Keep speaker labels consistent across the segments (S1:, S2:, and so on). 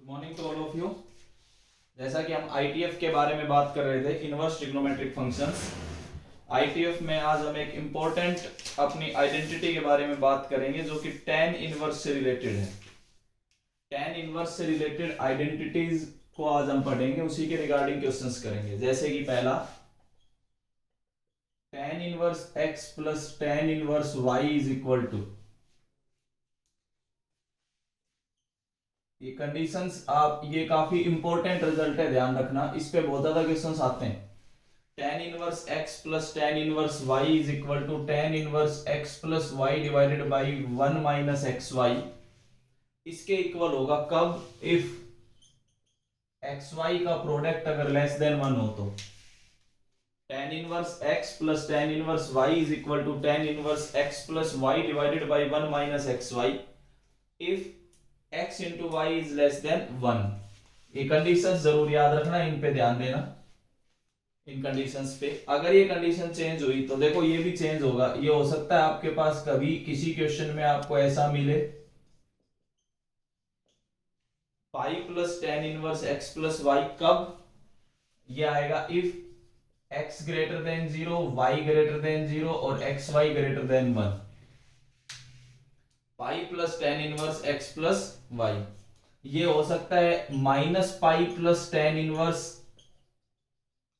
S1: Morning to all of you. जैसा कि हम आईटीएफ के बारे में बात कर रहे थे, इनवर्स ट्रिग्नोमेट्रिक फंक्शंस। आईटीएफ में आज हम एक इम्पोर्टेंट अपनी आइडेंटिटी के बारे में बात करेंगे जो कि tan इनवर्स से रिलेटेड है। tan इनवर्स से रिलेटेड आइडेंटिटीज को आज हम पढ़ेंगे, उसी के रिगार्डिंग क्वेश्चंस करेंगे। जैसे कि पहला, tan inverse x plus tan inverse y is equal to, ये कंडीशंस आप, ये काफी इंपॉर्टेंट रिजल्ट है, ध्यान रखना, इस पे बहुत ज्यादा क्वेश्चंस आते हैं। tan inverse x plus tan inverse y is equal to tan inverse x plus y divided by 1 minus x y. इसके इक्वल होगा कब? इफ xy का प्रोडक्ट अगर लेस देन 1 हो तो tan inverse x plus tan inverse y is equal to tan inverse x plus y divided by 1 minus x y if x into y is less than 1। ये conditions जरूर याद रखना, इन पे ध्यान देना, इन कंडीशंस पे। अगर ये कंडीशन चेंज हुई तो देखो ये भी चेंज होगा। ये हो सकता है आपके पास कभी किसी क्वेश्चन में आपको ऐसा मिले, pi plus tan inverse x plus y. कब ये आएगा? If x greater than 0, y greater than 0 और x y greater than 1। Pi plus tan inverse x plus y, ये हो सकता है minus pi plus tan inverse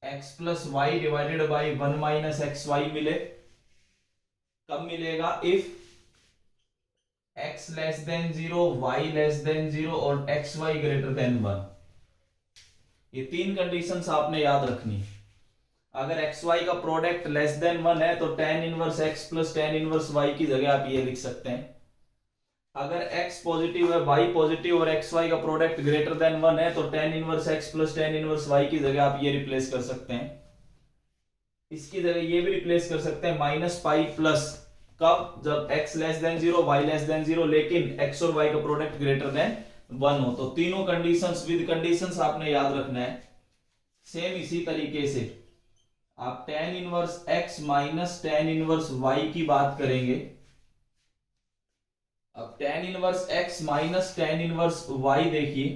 S1: x plus y divided by 1 minus x y मिले। कब मिलेगा? If x less than 0, y less than 0 और x y greater than 1। ये तीन कंडीशंस आपने याद रखनी। अगर एक्स वाई का प्रोडक्ट लेस देन 1 है तो tan inverse x plus tan inverse y की जगह आप ये लिख सकते हैं। अगर x पॉजिटिव है, y पॉजिटिव और एक्स वाई का प्रोडक्ट ग्रेटर देन 1 है तो tan inverse x plus tan inverse y की जगह आप ये रिप्लेस कर सकते हैं। इसकी जगह ये भी रिप्लेस कर सकते हैं माइनस पाई प्लस, कब? जब x less than 0, y less than 0 लेकिन x और y का प्रोडक्ट ग्रेटर देन 1 हो। तो तीनों कंडीशंस विद कंडीशंस आपने याद रखना है। सेम इसी तरीके से आप tan inverse x minus tan inverse y की बात करेंगे। अब tan inverse x minus tan inverse y देखिए,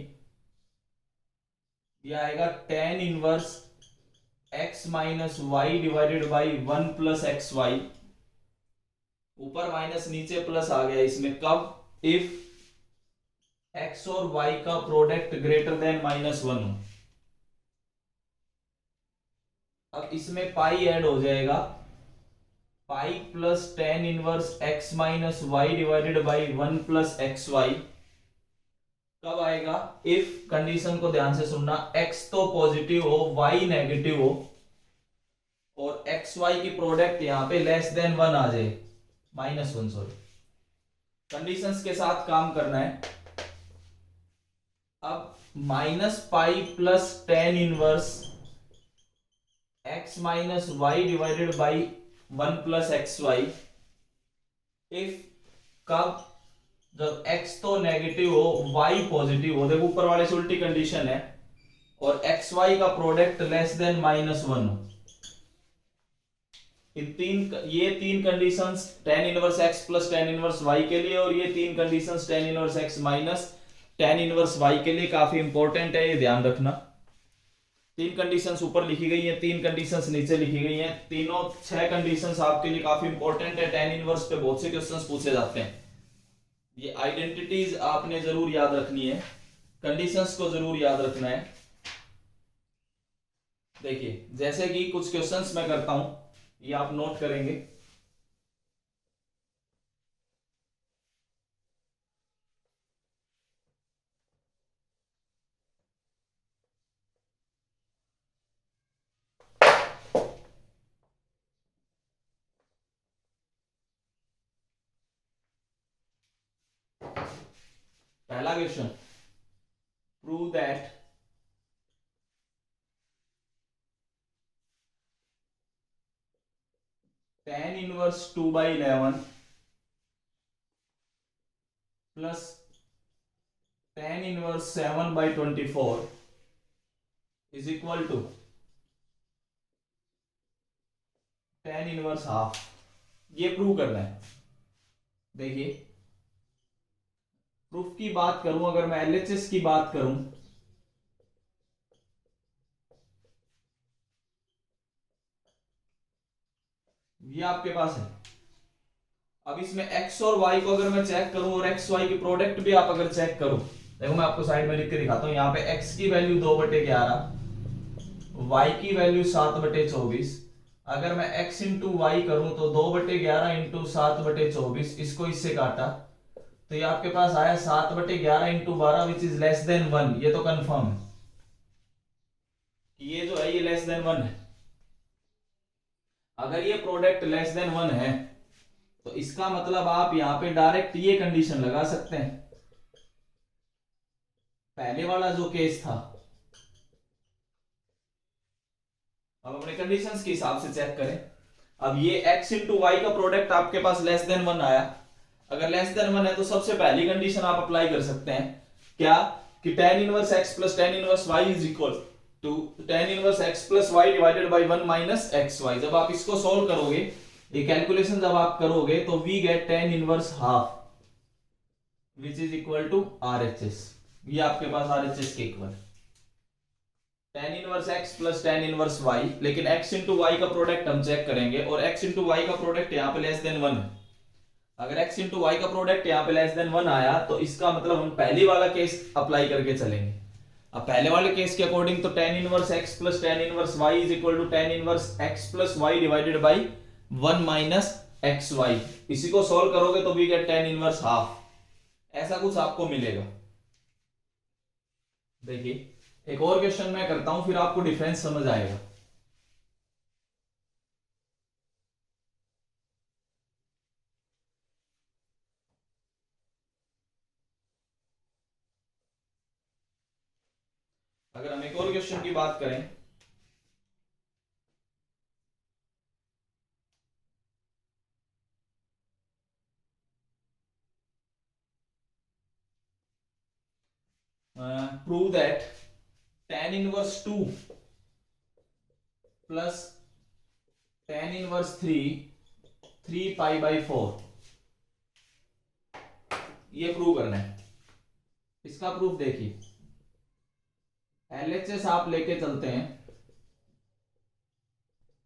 S1: यह आएगा tan inverse x minus y divided by 1 plus x y. ऊपर माइनस नीचे प्लस आ गया इसमें। कब? इफ x और y का प्रोडक्ट ग्रेटर देन -1 हो। अब इसमें पाई ऐड हो जाएगा, pi plus tan inverse x minus y divided by 1 plus x y. कब आएगा? इफ, कंडीशन को ध्यान से सुनना, x तो पॉजिटिव हो, y नेगेटिव हो और एक्स वाई की प्रोडक्ट यहां पे लेस देन 1 आ जाए, -1 सॉरी। कंडीशंस के साथ काम करना है। अब minus pi plus tan inverse x minus y divided by 1 plus x y if, कब? जब x तो नेगेटिव हो, y पॉजिटिव हो। देखो ऊपर वाले से उल्टी कंडीशन है, और एक्स वाई का प्रोडक्ट लेस देन -1 हो। ये तीन conditions tan inverse x plus tan inverse y के लिए, और ये तीन conditions tan inverse x minus tan inverse y के लिए काफी इंपॉर्टेंट है, ये ध्यान रखना। तीन कंडीशंस ऊपर लिखी गई हैं, तीन कंडीशंस नीचे लिखी गई हैं। तीनों 6 कंडीशंस आपके लिए काफी इंपॉर्टेंट है। tan इनवर्स पे बहुत से क्वेश्चंस पूछे जाते हैं। ये आइडेंटिटीज आपने जरूर याद रखनी है, कंडीशंस को जरूर याद रखना है। देखिए जैसे कि कुछ क्वेश्चंस मैं करता हूं, ये आप नोट करेंगे। पहला question, prove that tan inverse 2/11 plus tan inverse 7/24 is equal to tan inverse half. ये प्रूव करना है। देखिए प्रूफ की बात करूं, अगर मैं एलएचएस की बात करूं, ये आपके पास है। अब इसमें x और y को अगर मैं चेक करूं और x y की प्रोडक्ट भी आप अगर चेक करो, देखो मैं आपको साइड में लिख के दिखाता हूं। यहाँ पे x की वैल्यू 2/11, y की वैल्यू 7/24। अगर मैं x इंटू वाई करूं तो 2/11 इंटू 7/24, इसको इससे काटा तो ये आपके पास आया 7/11 into 12 which is less than 1। ये तो कंफर्म है कि ये जो है ये लेस देन 1 है। अगर ये प्रोडक्ट लेस देन 1 है तो इसका मतलब आप यहां पे डायरेक्ट ये कंडीशन लगा सकते हैं, पहले वाला जो केस था। अब अपने कंडीशंस के हिसाब से चेक करें। अब ये x इंटू वाई का प्रोडक्ट आपके पास लेस देन 1 आया। अगर लेस देन 1 है तो सबसे पहली कंडीशन आप अप्लाई कर सकते हैं, क्या कि tan inverse x plus tan inverse y is equal to tan inverse x plus y divided by 1 minus xy। जब आप इसको सॉल्व करोगे, ये कैलकुलेशन जब आप करोगे तो we get tan inverse half which is equal to RHS। ये आपके पास RHS के equal tan inverse x plus tan inverse y। लेकिन x इंटू वाई का प्रोडक्ट हम चेक करेंगे और x इंटू वाई का प्रोडक्ट यहाँ पे लेस देन 1 है। अगर x इंटू वाई का प्रोडक्ट यहाँ पे लेस देन 1 आया तो इसका मतलब हम पहली वाला केस अप्लाई करके चलेंगे। अब पहले वाले केस के अकॉर्डिंग तो tan inverse x plus tan inverse y is equal to tan inverse x plus y divided by 1 minus xy। इसी को सॉल्व करोगे तो we get tan inverse half, ऐसा कुछ आपको मिलेगा। देखिए एक और क्वेश्चन मैं करता हूं, फिर आपको डिफरेंस समझ आएगा। अगर हम एक और क्वेश्चन की बात करें, prove that tan inverse 2 plus tan inverse 3 pi by 4, ये प्रूव करना है। इसका प्रूफ देखिए, एलएचएस आप लेके चलते हैं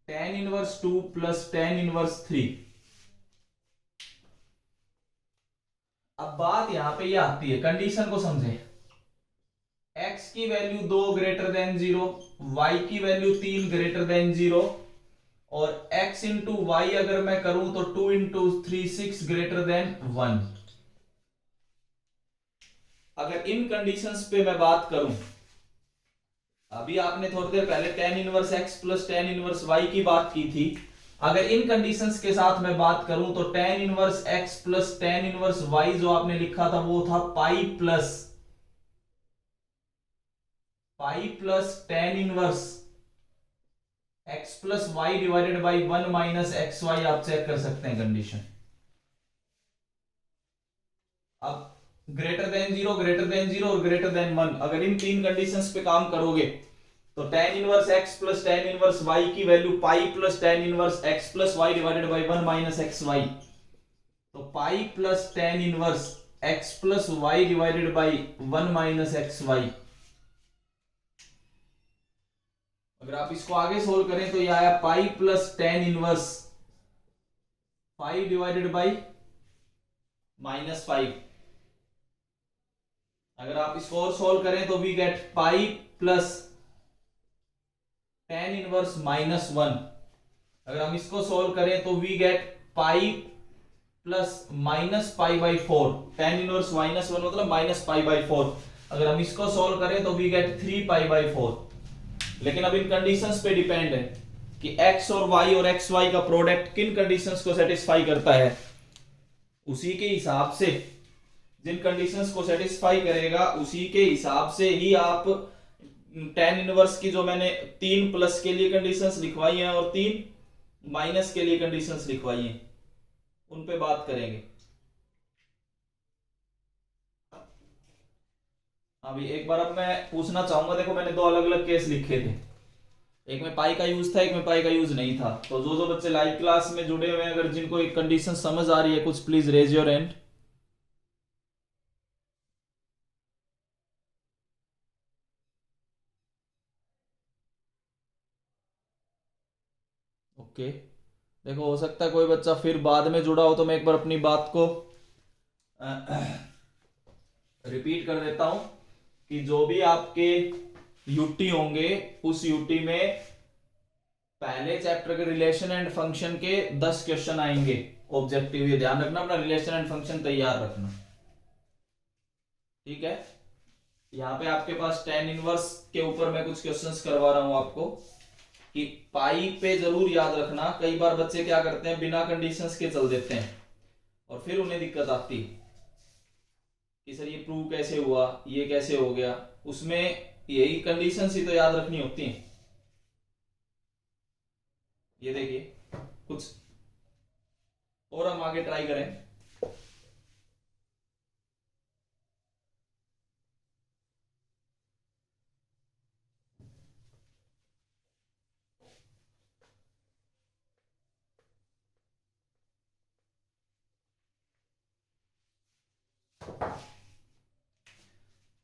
S1: tan inverse 2 plus tan inverse 3। अब बात यहां पे ये आती है, कंडीशन को समझें। x की वैल्यू 2 ग्रेटर देन 0, y की वैल्यू 3 ग्रेटर देन 0 और x इंटू वाई अगर मैं करूं तो 2 इंटू 3 6 ग्रेटर देन 1। अगर इन कंडीशंस पे मैं बात करूं, अभी आपने थोड़ी देर पहले tan inverse x plus tan inverse y की बात की थी। अगर इन कंडीशंस के साथ मैं बात करूं तो tan inverse x plus tan inverse y जो आपने लिखा था वो था pi plus tan inverse x plus y divided by 1 minus x y. आप चेक कर सकते हैं कंडीशन। अब ग्रेटर देन 0, ग्रेटर देन 0 और ग्रेटर देन 1, अगर इन तीन कंडीशंस पे काम करोगे तो tan inverse x plus tan inverse y की value pi plus tan inverse x plus y divided by 1 minus x Y. तो pi plus tan inverse x plus y divided by 1 minus x Y. अगर आप इसको आगे solve करें तो यह आया pi plus tan inverse 5 divided by -5। अगर आप इसको और सोल्व करें तो we get pi plus tan inverse -1। अगर हम इसको सोल्व करें तो we get pi plus -π/4। tan inverse -1 मतलब -π/4। अगर हम इसको सोल्व करें तो वी गेट 3π/4। लेकिन अब इन कंडीशंस पे डिपेंड है कि x और y और xy का प्रोडक्ट किन कंडीशंस को सेटिस्फाई करता है। उसी के हिसाब से, जिन कंडीशंस को सेटिस्फाई करेगा उसी के हिसाब से ही आप tan इनवर्स की जो मैंने 3 प्लस के लिए कंडीशंस लिखवाई हैं और 3 माइनस के लिए कंडीशंस लिखवाई हैं, उन पे बात करेंगे। अभी एक बार अब मैं पूछना चाहूंगा, देखो मैंने दो अलग अलग केस लिखे थे, एक में पाई का यूज था, एक में पाई का यूज नहीं था। तो जो जो बच्चे लाइव क्लास में जुड़े हुए हैं, अगर जिनको एक कंडीशन समझ आ रही है कुछ, please raise your hand. Okay, देखो हो सकता है कोई बच्चा फिर बाद में जुड़ा हो, तो मैं एक बार अपनी बात को रिपीट कर देता हूं कि जो भी आपके यूटी होंगे उस यूटी में पहले चैप्टर के रिलेशन एंड फंक्शन के 10 क्वेश्चन आएंगे ऑब्जेक्टिव। ये ध्यान रखना, अपना रिलेशन एंड फंक्शन तैयार रखना, ठीक है। यहाँ पे आपके पास tan इनवर्स के ऊपर मैं कुछ क्वेश्चंस करवा रहा हूं आपको कि पाई पे जरूर याद रखना। कई बार बच्चे क्या करते हैं, बिना कंडीशंस के चल देते हैं और फिर उन्हें दिक्कत आती कि सर ये प्रूव कैसे हुआ, ये कैसे हो गया। उसमें यही कंडीशंस ही तो याद रखनी होती हैं। ये देखिए कुछ और हम आगे ट्राई करें।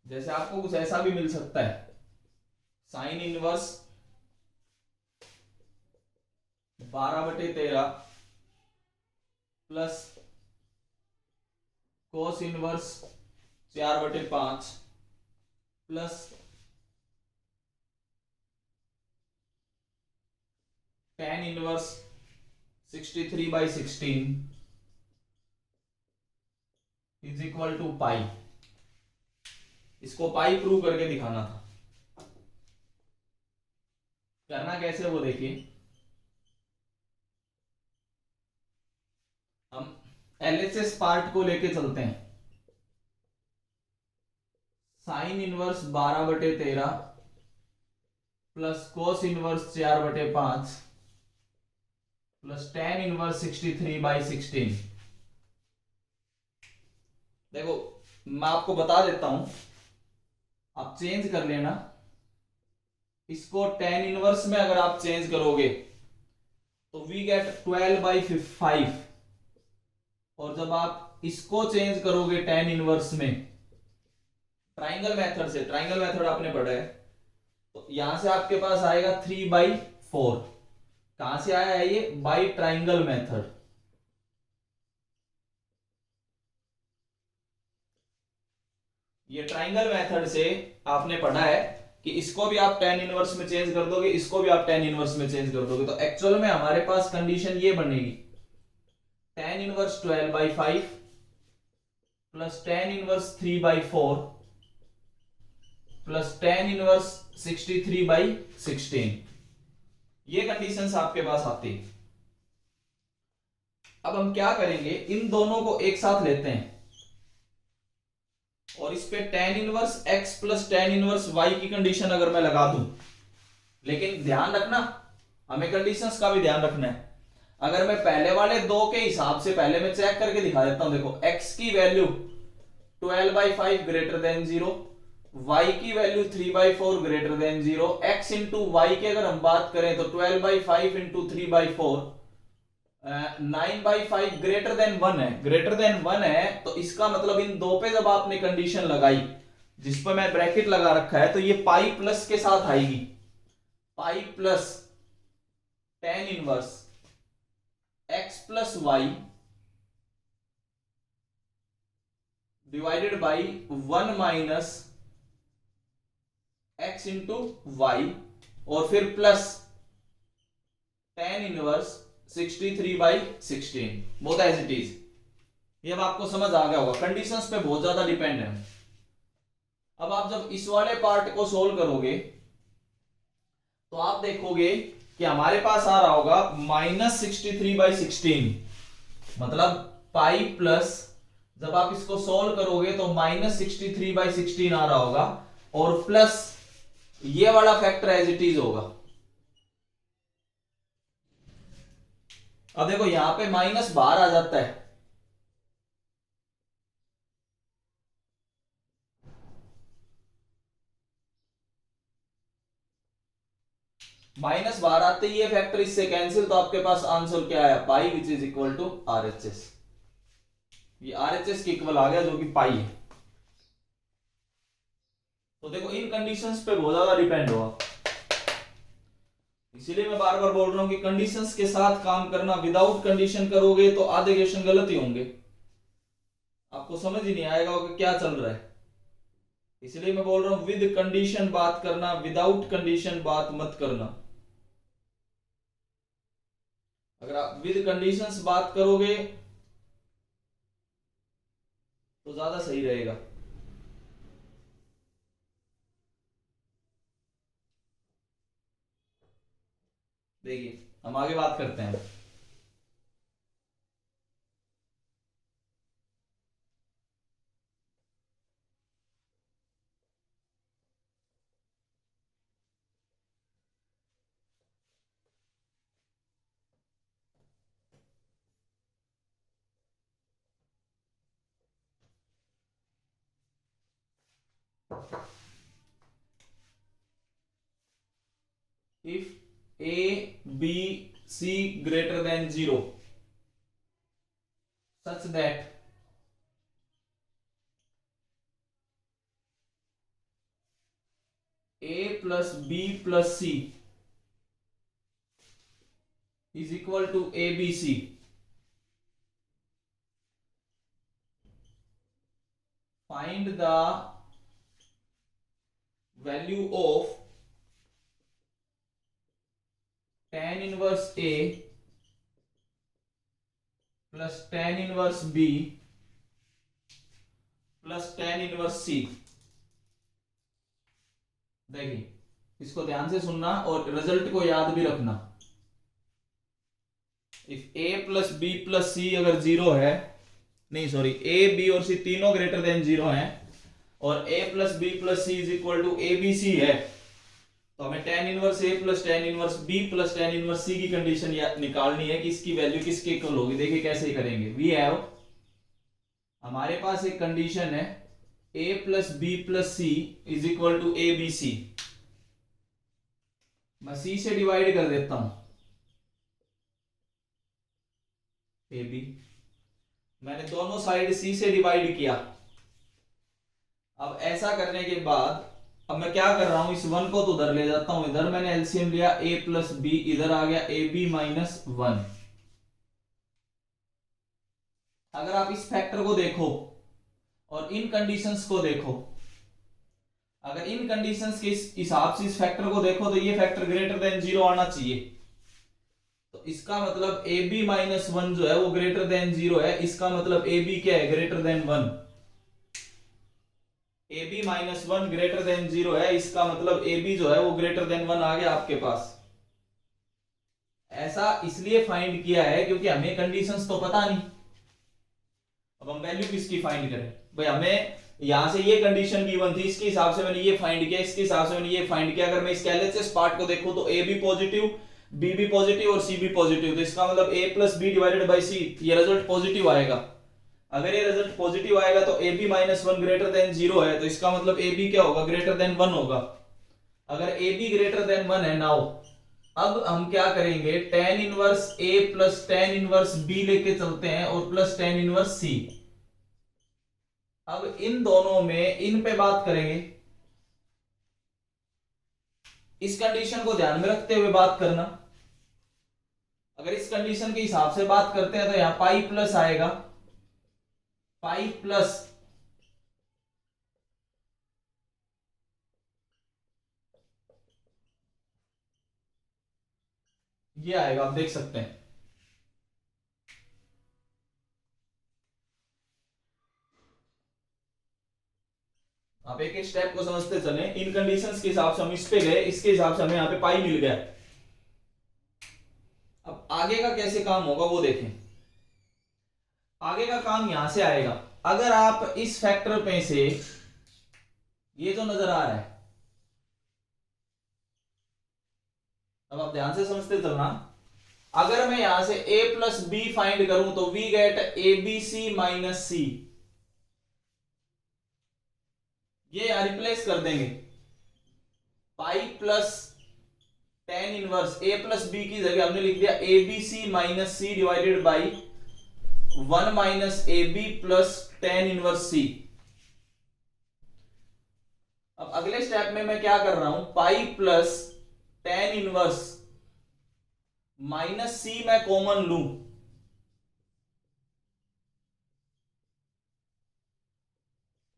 S1: जैसे आपको कुछ ऐसा भी मिल सकता है, sine inverse 12/13 plus cos inverse 4/5 plus tan inverse 63/16 is equal to pi. इसको पाई प्रूव करके दिखाना था। करना कैसे वो देखिए। हम एलएचएस पार्ट को लेके चलते हैं। Sign inverse 12/13 plus cos inverse 4/5 plus tan inverse 63/16। देखो मैं आपको बता देता हूं, आप चेंज कर लेना इसको। tan इनवर्स में अगर आप चेंज करोगे तो वी गेट 12/5, और जब आप इसको चेंज करोगे tan इनवर्स में ट्राइंगल मेथड से, ट्राइंगल मेथड आपने पढ़ा है, तो यहां से आपके पास आएगा 3/4। कहां से आया है ये, बाई ट्राइंगल मेथड। ये ट्राइंगल मेथड से आपने पढ़ा है कि इसको भी आप tan इनवर्स में चेंज कर दोगे, इसको भी आप tan इनवर्स में चेंज कर दोगे, तो एक्चुअल में हमारे पास कंडीशन ये बनेगी, tan inverse 12/5 plus tan inverse 3/4 plus tan inverse 63/16। ये कंडीशंस आपके पास आती है। अब हम क्या करेंगे, इन दोनों को एक साथ लेते हैं और इस पे tan inverse x plus tan inverse y की कंडीशन अगर मैं लगा दूं, लेकिन ध्यान रखना हमें कंडीशंस का भी ध्यान रखना है। अगर मैं पहले वाले दो के हिसाब से पहले मैं चेक करके दिखा देता हूं। देखो x की वैल्यू 12/5 ग्रेटर देन 0, y की value 3/4 greater than 0, x into y की अगर हम बात करें तो 12/5 इंटू 3/4 9/5 ग्रेटर देन 1 है, ग्रेटर देन 1 है। तो इसका मतलब इन दो पे जब आपने कंडीशन लगाई, जिस पर मैं ब्रैकेट लगा रखा है, तो ये पाई प्लस के साथ आएगी, pi plus tan inverse x plus y divided by 1 minus x into y, और फिर plus tan inverse 63/16, both as it is. ये अब आपको समझ आ गया होगा, कंडीशंस पे बहुत ज्यादा डिपेंड है। अब आप जब इस वाले पार्ट को सोल्व करोगे तो आप देखोगे कि हमारे पास आ रहा होगा -63/16, मतलब पाई प्लस, जब आप इसको सोल्व करोगे तो -63/16 आ रहा होगा, और प्लस ये वाला फैक्टर एज इट इज होगा। अब देखो यहां पे माइनस बाहर आ जाता है, माइनस बाहर आते ही ये फैक्टर इससे कैंसिल, तो आपके पास आंसर क्या है, pi which is equal to RHS। ये RHS की इक्वल आ गया जो कि पाई है। तो देखो इन कंडीशंस पे बहुत ज्यादा डिपेंड होगा। इसीलिए मैं बार बार बोल रहा हूं कि कंडीशंस के साथ काम करना, विदाउट कंडीशन करोगे तो आधे क्वेश्चन गलत ही होंगे, आपको समझ ही नहीं आएगा कि क्या चल रहा है। इसलिए मैं बोल रहा हूं विद कंडीशन बात करना, विदाउट कंडीशन बात मत करना। अगर आप विद कंडीशंस बात करोगे तो ज्यादा सही रहेगा। देखिए हम आगे बात करते हैं। If A, B, C greater than 0 such that A plus B plus C is equal to ABC, find the value of tan inverse A plus tan inverse B plus tan inverse C। देखिए इसको ध्यान से सुनना और result को याद भी रखना। If A plus B plus C अगर 0 है, नहीं सॉरी, ए बी और सी तीनों ग्रेटर देन 0 है और A plus B plus C is equal to A B C है, तो हमें tan inverse A plus tan inverse B plus tan inverse C की कंडीशन निकालनी है कि इसकी वैल्यू किसके इक्वल होगी। देखिए कैसे करेंगे। वी हैव, हमारे पास एक कंडीशन है A plus B plus C is equal to A B C. मैं C से डिवाइड कर देता हूं ए बी, मैंने दोनों साइड C से डिवाइड किया। अब ऐसा करने के बाद अब मैं क्या कर रहा हूं, इस 1 को तो उधर ले जाता हूं, इधर मैंने एलसीएम लिया A प्लस बी, इधर आ गया ए बी माइनस 1। अगर आप इस फैक्टर को देखो और इन कंडीशंस को देखो, अगर इन कंडीशंस के हिसाब से इस फैक्टर को देखो तो ये फैक्टर ग्रेटर देन 0 आना चाहिए। तो इसका मतलब ए बी माइनस 1 जो है वो ग्रेटर देन 0 है, इसका मतलब ए बी क्या है, greater than 1। A B minus 1 greater than 0 है, इसका मतलब ए बी जो है वो ग्रेटर देन 1 आ गया आपके पास। ऐसा इसलिए फाइंड किया है क्योंकि हमें कंडीशंस तो पता नहीं। अब हम वैल्यू किसकी फाइंड करें भाई, हमें यहां से ये कंडीशन गिवन थी, इसके हिसाब से मैंने ये फाइंड किया, इसके हिसाब से मैंने ये फाइंड किया। अगर मैं इसके एलएचएस पार्ट को देखूं तो A be positive, B be positive और सी बी पॉजिटिव, तो इसका मतलब a plus B divided by C, ये रिजल्ट पॉजिटिव आएगा। अगर ये रिजल्ट पॉजिटिव आएगा तो A B minus 1 greater than 0 है, तो इसका मतलब ए बी क्या होगा, ग्रेटर देन 1 होगा। अगर ए बी ग्रेटर देन 1 है, नाउ अब हम क्या करेंगे, tan inverse a plus tan inverse b लेके चलते हैं और प्लस tan इनवर्स c। अब इन दोनों में इन पे बात करेंगे, इस कंडीशन को ध्यान में रखते हुए बात करना। अगर इस कंडीशन के हिसाब से बात करते हैं तो यहां पाई प्लस आएगा, पाई प्लस ये आएगा, आप देख सकते हैं। आप एक एक स्टेप को समझते चले। इन कंडीशंस के हिसाब से हम इस पे गए, इसके हिसाब से हमें यहां पे पाई मिल गया। अब आगे का कैसे काम होगा वो देखें। आगे का काम यहां से आएगा, अगर आप इस फैक्टर पे से ये जो नजर आ रहा है, अब आप ध्यान से समझते चलना। अगर मैं यहां से a प्लस बी फाइंड करूं तो we get A B C minus C, ये रिप्लेस कर देंगे pi plus tan inverse a plus B की जगह हमने लिख दिया A B C minus C divided by 1 minus A B plus tan inverse C. अब अगले स्टेप में मैं क्या कर रहा हूं, pi plus tan inverse minus C मैं कॉमन लूं,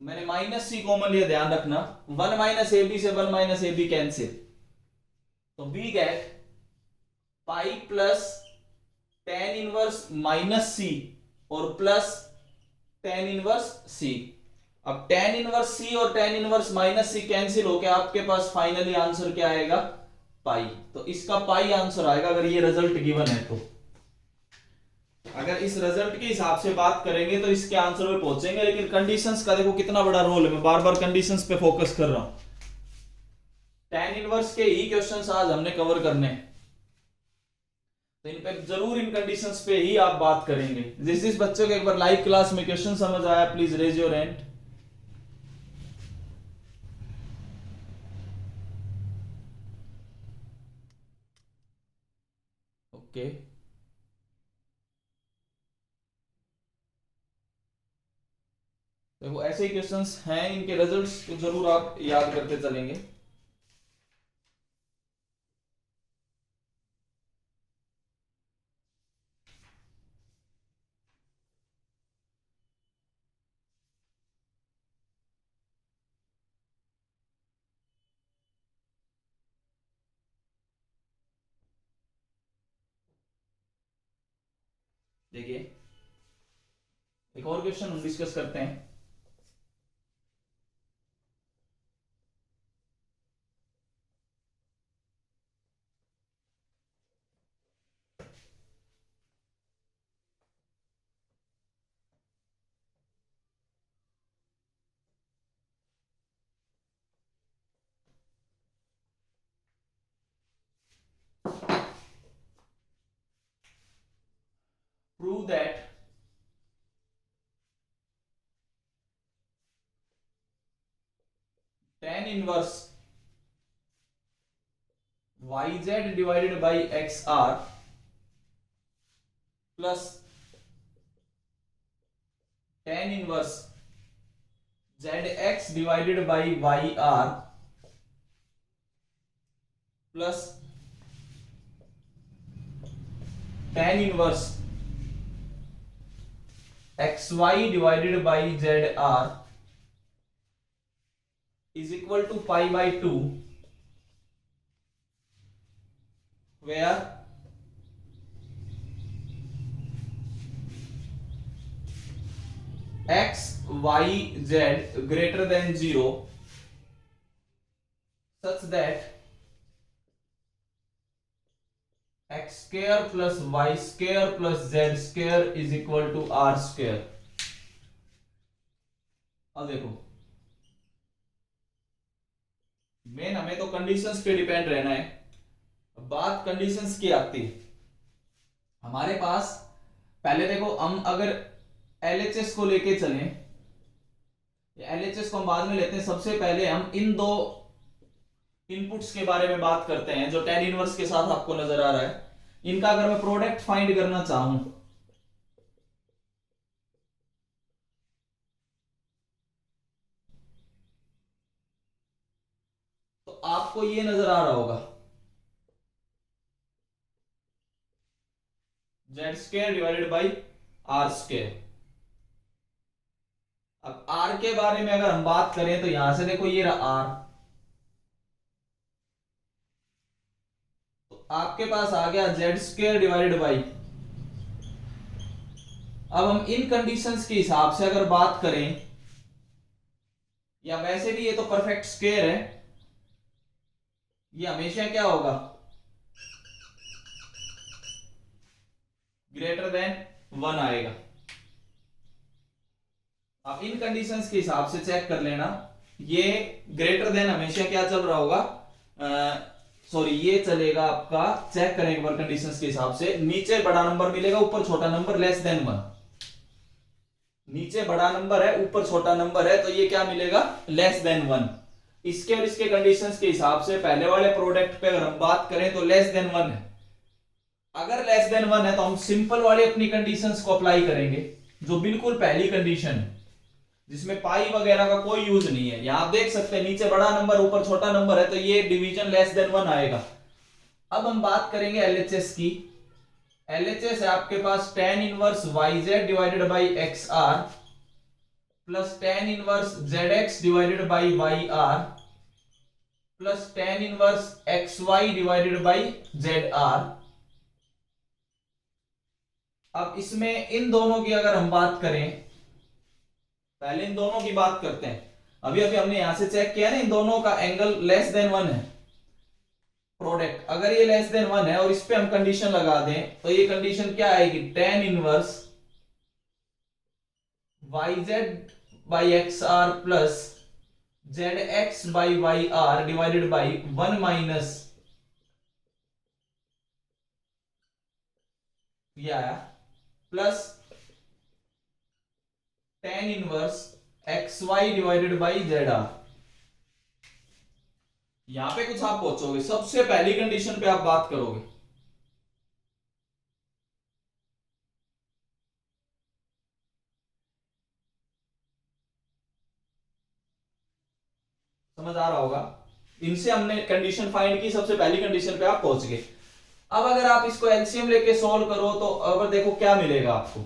S1: मैंने माइनस सी कॉमन लिया, ध्यान रखना, 1 माइनस ए बी से 1 माइनस ए बी कैंसिल, तो we get pi plus tan inverse minus C और प्लस टेन इनवर्स सी। अब टेन इनवर्स सी और टेन इनवर्स माइनस सी कैंसिल होकर आपके पास फाइनली आंसर क्या आएगा, पाई। तो इसका पाई आंसर आएगा अगर ये रिजल्ट गिवन है तो। अगर इस रिजल्ट के हिसाब से बात करेंगे तो इसके आंसर पे पहुंचेंगे, लेकिन कंडीशंस का देखो कितना बड़ा रोल है, मैं बार बार कंडीशंस पे फोकस कर रहा हूं। टेन इनवर्स के ही क्वेश्चंस आज हमने कवर करने हैं, तो इन पे जरूर इन कंडीशंस पे ही आप बात करेंगे। जिस बच्चों को एक बार लाइव क्लास में क्वेश्चन समझ आया please raise your hand. Okay, देखो ऐसे ही क्वेश्चंस हैं, इनके रिजल्ट्स को जरूर आप याद करते चलेंगे। देखिए एक और क्वेश्चन हम डिस्कस करते हैं। Prove that tan inverse yz divided by xr plus tan inverse zx divided by yr plus tan inverse xy divided by zr is equal to pi by 2, where x y z greater than 0 such that x square plus y square plus z square is equal to r square। अब देखो main हमें तो conditions पे depend रहना है। बात conditions की आती है हमारे पास, पहले देखो हम अगर LHS को लेके चलें, LHS को हम बाद में लेते हैं, सबसे पहले हम इन दो इनपुट्स के बारे में बात करते हैं जो tan इनवर्स के साथ आपको नजर आ रहा है। इनका अगर मैं प्रोडक्ट फाइंड करना चाहूं तो आपको ये नजर आ रहा होगा z square divided by r square. अब r के बारे में अगर हम बात करें तो यहां से देखो ये रहा r, तो आपके पास आ गया z स्क्वायर डिवाइडेड बाई। अब हम इन कंडीशंस के हिसाब से अगर बात करें, या वैसे भी ये तो परफेक्ट स्क्वायर है, ये हमेशा क्या होगा, ग्रेटर देन 1 आएगा। अब इन कंडीशंस के हिसाब से चेक कर लेना, ये ग्रेटर देन हमेशा क्या चल रहा होगा, सॉरी ये चलेगा आपका, चेक करें एक बार कंडीशंस के हिसाब से, नीचे बड़ा नंबर मिलेगा ऊपर छोटा नंबर लेस देन 1, नीचे बड़ा नंबर है ऊपर छोटा नंबर है तो ये क्या मिलेगा, लेस देन 1। इसके और इसके कंडीशंस के हिसाब से पहले वाले प्रोडक्ट पे अगर हम बात करें तो लेस देन 1 है। अगर लेस देन 1 है तो हम सिंपल वाली अपनी कंडीशंस को अप्लाई करेंगे, जो बिल्कुल पहली कंडीशन है जिसमें पाई वगैरह का कोई यूज नहीं है। यहां आप देख सकते हैं नीचे बड़ा नंबर ऊपर छोटा नंबर है तो ये डिवीजन लेस देन 1 आएगा। अब हम बात करेंगे LHS की। LHS है आपके पास tan inverse YZ divided by XR plus tan inverse ZX divided by YR plus tan inverse XY divided by ZR। अब इसमें इन दोनों की अगर हम बात करें, पहले इन दोनों की बात करते हैं। अभी अभी हमने यहां से चेक किया ना, इन दोनों का एंगल लेस देन 1 है। प्रोडक्ट अगर ये लेस देन 1 है और इस पे हम कंडीशन लगा दें तो ये कंडीशन क्या आएगी, tan inverse YZ by XR plus ZX by YR divided by 1 minus ये आया plus tan inverse XY divided by ZR। यहां पे कुछ आप पहुंचोगे, सबसे पहली कंडीशन पे आप बात करोगे। समझ आ रहा होगा, इनसे हमने कंडीशन फाइंड की, सबसे पहली कंडीशन पे आप पहुंच गए। अब अगर आप इसको एलसीएम लेके सॉल्व करो तो अगर देखो क्या मिलेगा आपको,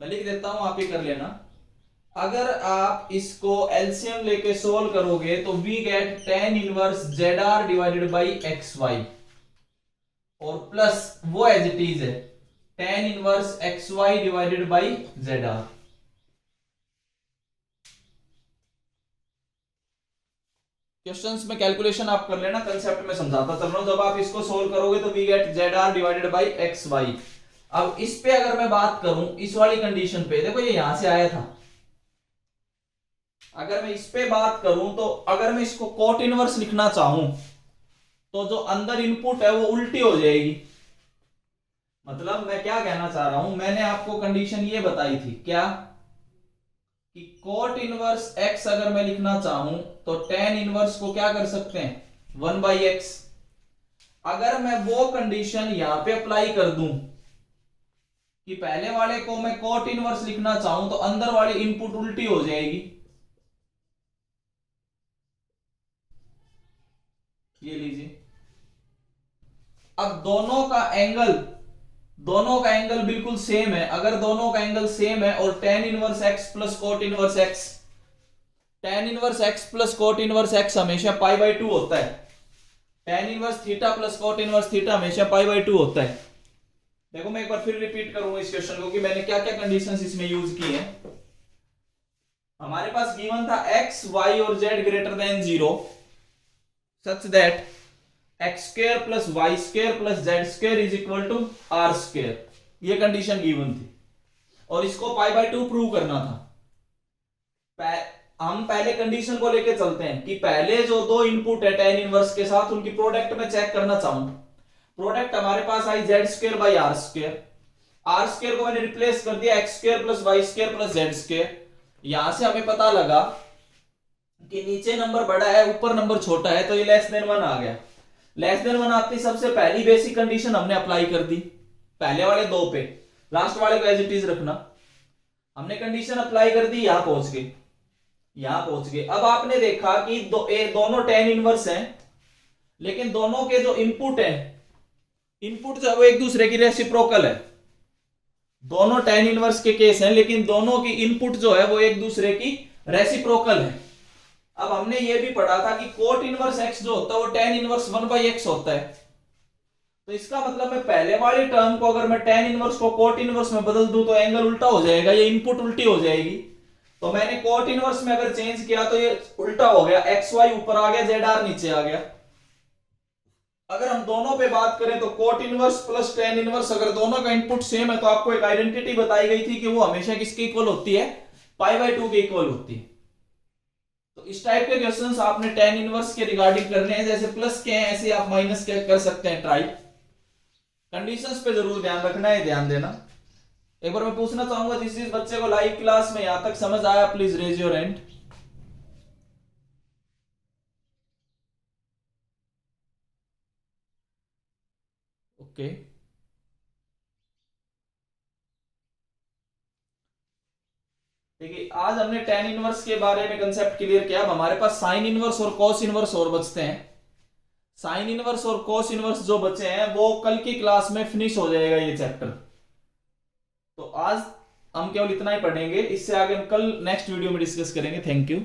S1: मैं लिख देता हूं, आप ये कर लेना। अगर आप इसको एलसीएम लेके सोल्व करोगे तो we get tan inverse ZR divided by XY और प्लस वो एज इट इज है tan inverse XY divided by ZR। Questions में कैलकुलेशन आप कर लेना, कंसेप्ट में समझाता चल रहा हूं। जब आप इसको सोल्व करोगे तो we get ZR divided by XY। अब इस पे अगर मैं बात करूं, इस वाली कंडीशन पे देखो ये यहां से आया था, अगर मैं इस पे बात करूं तो अगर मैं इसको कोट इनवर्स लिखना चाहूं तो जो अंदर इनपुट है वो उल्टी हो जाएगी। मतलब मैं क्या कहना चाह रहा हूं, मैंने आपको कंडीशन ये बताई थी क्या, कि कोट इनवर्स x अगर मैं लिखना चाहूं तो tan इनवर्स को क्या कर सकते हैं 1 बाई एक्स। अगर मैं वो कंडीशन यहां पे अप्लाई कर दूं कि पहले वाले को मैं कोट इनवर्स लिखना चाहूं तो अंदर वाली इनपुट उल्टी हो जाएगी, ये लीजिए। अब दोनों का एंगल बिल्कुल सेम है। अगर दोनों का एंगल सेम है और tan inverse x plus cot inverse x, tan inverse x plus cot inverse x हमेशा पाई बाई 2 होता है, tan inverse theta plus cot inverse theta हमेशा पाई बाई 2 होता है। देखो मैं एक बार फिर रिपीट करूंगा इस क्वेश्चन को कि मैंने क्या क्या कंडीशंस इसमें यूज की हैं। हमारे पास गिवन था x y और z greater than 0 such that x square plus Y square plus Z square is equal to r square, ये कंडीशन गिवन थी और इसको पाई बाय 2 प्रूव करना था। हम पहले कंडीशन को लेके चलते हैं कि पहले जो दो इनपुट है tan इनवर्स के साथ उनकी प्रोडक्ट में चेक करना चाहूं। प्रोडक्ट हमारे पास I Z square by R square को मैंने रिप्लेस कर दिया X square plus Y square plus Z square. यहां से हमें पता लगा कि नीचे नंबर बड़ा है ऊपर नंबर छोटा है तो ये लेस देन 1 आ गया। लेस देन 1 आती सबसे पहली बेसिक कंडीशन हमने अप्लाई कर दी पहले वाले दो पे, लास्ट वाले को एज इट इज रखना। हमने कंडीशन अप्लाई कर दी, यहां पहुंच गए। अब आपने देखा कि दोनों tan इनवर्स हैं लेकिन दोनों के जो इनपुट है, इनपुट जो है वो एक दूसरे की रेसिप्रोकल है। दोनों tan इनवर्स के केस हैं लेकिन दोनों की इनपुट जो है वो एक दूसरे की रेसिप्रोकल है। अब हमने ये भी पढ़ा था कि कोट इनवर्स x जो होता है वो tan इनवर्स 1 बाई एक्स होता है। तो इसका मतलब मैं पहले वाली टर्म को अगर मैं tan इनवर्स को कोट इनवर्स में बदल दूं तो एंगल उल्टा हो जाएगा, ये इनपुट उल्टी हो जाएगी। तो मैंने कोट इनवर्स में अगर चेंज किया तो ये उल्टा हो गया, XY ऊपर आ गया, ZR नीचे आ गया। अगर हम दोनों पे बात करें तो cot inverse plus tan inverse अगर दोनों का इनपुट सेम है तो आपको एक आइडेंटिटी बताई गई थी कि वो हमेशा किसके इक्वल होती है, पाई बाय 2 के इक्वल होती है। तो इस टाइप के क्वेश्चंस आपने tan इनवर्स के रिगार्डिंग करने हैं, जैसे प्लस के हैं ऐसे आप माइनस के कर सकते हैं ट्राई। कंडीशंस पे जरूर ध्यान रखना है, ध्यान देना। एक बार मैं पूछना चाहूंगा जिस बच्चे को लाइव क्लास में यहां तक समझ आया please raise your hand. Okay, देखिए आज हमने tan इनवर्स के बारे में कंसेप्ट क्लियर किया। अब हमारे पास साइन इनवर्स और कॉस इनवर्स और बचते हैं। साइन इनवर्स और कॉस इनवर्स जो बचे हैं वो कल की क्लास में फिनिश हो जाएगा ये चैप्टर। तो आज हम केवल इतना ही पढ़ेंगे, इससे आगे हम कल नेक्स्ट वीडियो में डिस्कस करेंगे। Thank you.